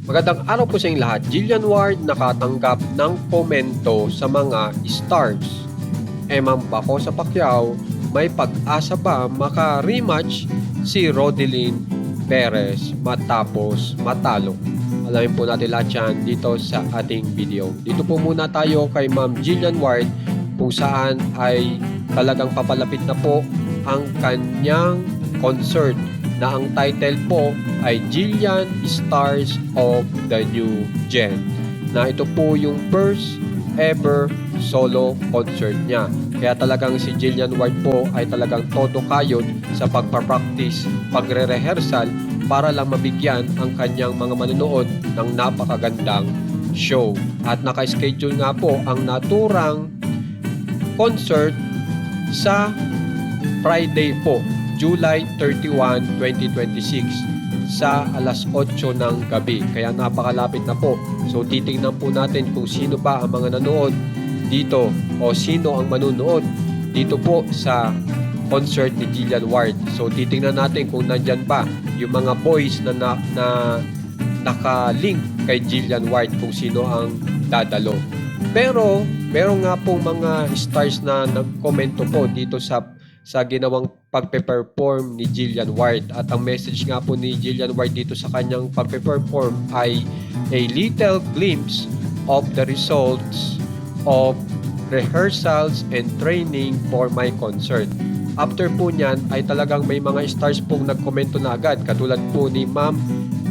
Magandang araw po sa inyong lahat. Jillian Ward nakatanggap ng komento sa mga stars. Eman Bako sa Pacquiao, may pag-asa ba maka-rematch si Rodelyn Perez matapos matalo? Alamin po natin lahat yan dito sa ating video. Dito po muna tayo kay Ma'am Jillian Ward kung saan ay talagang papalapit na po ang kanyang concert na ang title po ay Jillian Stars of the New Gen, na ito po yung first ever solo concert niya. Kaya talagang si Jillian Ward po ay talagang todo kayod sa pagpapractice, pagre-rehearsal para lang mabigyan ang kanyang mga manonood ng napakagandang show. At naka-schedule nga po ang naturang concert sa Friday po, July 31, 2026 sa alas 8 ng gabi. Kaya napakalapit na po. So titingnan po natin kung sino ba ang mga nanood dito o sino ang manunood dito po sa concert ni Jillian Ward. So titingnan natin kung nandyan ba yung mga boys na naka-link kay Jillian Ward kung sino ang dadalo. Pero meron nga pong mga stars na nagkomento po dito sa ginawang pagpe-perform ni Jillian Ward. At ang message nga po ni Jillian Ward dito sa kanyang pagpe-perform ay a little glimpse of the results of rehearsals and training for my concert. After po niyan ay talagang may mga stars pong nagkomento na agad, katulad po ni Ma'am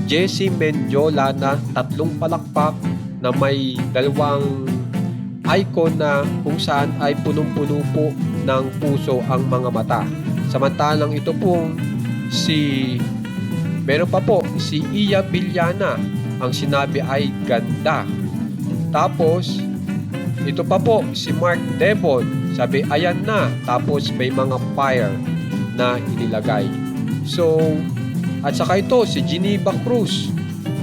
Jessie Mendiola na 3 palakpak na may 2 icon na kung saan ay punong-puno po ng puso ang mga mata. Samantalang ito pong meron pa po si Iya Villana, ang sinabi ay ganda. Tapos ito pa po si Mark Devon, sabi ayan na. Tapos may mga fire na inilagay. So at saka ito si Geneva Cruz,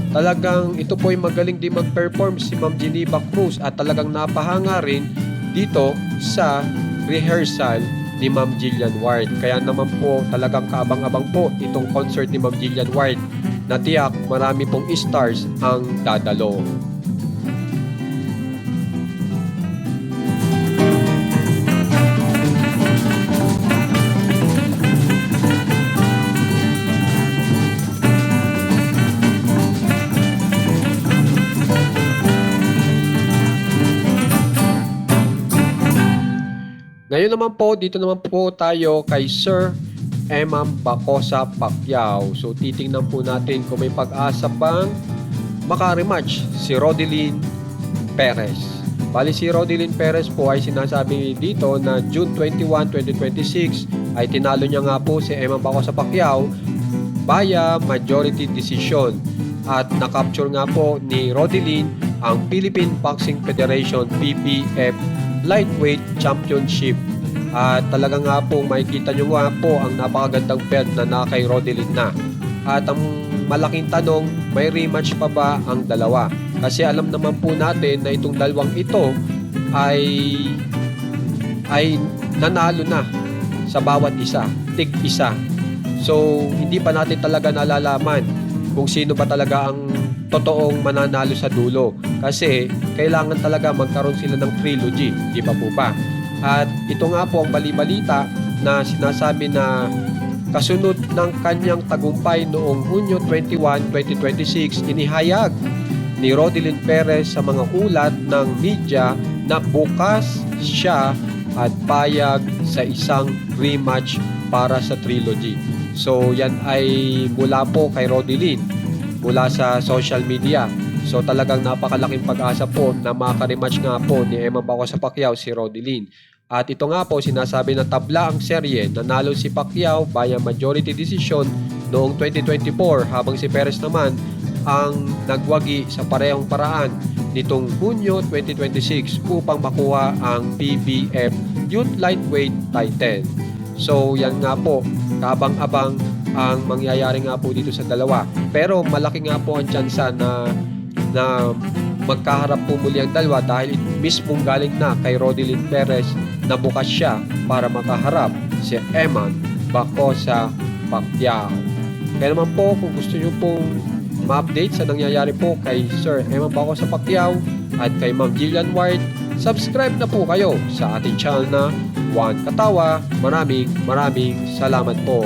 talagang ito po ay magaling din mag-perform si Ma'am Geneva Cruz at talagang napahanga rin dito sa rehearsal ni Ma'am Jillian Ward. Kaya naman po talagang kaabang-abang po itong concert ni Ma'am Jillian Ward na tiyak marami pong stars ang dadalo. Ngayon naman po, dito naman po tayo kay Sir Eman Bako sa Pacquiao. So titingnan po natin kung may pag-asa bang maka-rematch si Rodelyn Perez. Bali si Rodelyn Perez po ay sinasabi dito na June 21, 2026 ay tinalo niya nga po si Eman Bako sa Pacquiao via majority decision. At nakapture nga po ni Rodelyn ang Philippine Boxing Federation PBF Lightweight Championship. At talaga nga po makikita nyo nga po ang napakagandang belt na kay Rodelyn na. At ang malaking tanong, may rematch pa ba ang dalawa? Kasi alam naman po natin na itong dalawang ito ay nanalo na sa bawat isa, tig isa. So hindi pa natin talaga nalalaman kung sino ba talaga ang totoong mananalo sa dulo. Kasi kailangan talaga magkaroon sila ng trilogy, di pa po ba? At ito nga po ang bali-balita na sinasabi na kasunod ng kanyang tagumpay noong Hunyo 21, 2026, inihayag ni Rodelyn Perez sa mga ulat ng media na bukas siya at payag sa isang rematch para sa trilogy. So yan ay mula po kay Rodelyn, mula sa social media. So talagang napakalaking pag-asa po na maka-rematch nga po ni Eman Bako sa Pacquiao si Rodelyn. At ito nga po sinasabi na tabla ang serye, nanalo si Pacquiao via majority decision noong 2024 habang si Perez naman ang nagwagi sa parehong paraan nitong Hunyo 2026 upang makuha ang PBF Youth Lightweight title. So yan nga po, kabang-abang ang mangyayari nga po dito sa dalawa. Pero malaki nga po ang tsansa na magkaharap po muli ang dalawa dahil mismong galing na kay Rodelyn Perez na bukas siya para makaharap si Eman Bako sa Pacquiao. Kaya naman po kung gusto nyo pong ma-update sa nangyayari po kay Sir Eman Bacosa Pacquiao at kay Ma'am Jillian Ward, subscribe na po kayo sa ating channel na Juan Katawa. Maraming salamat po.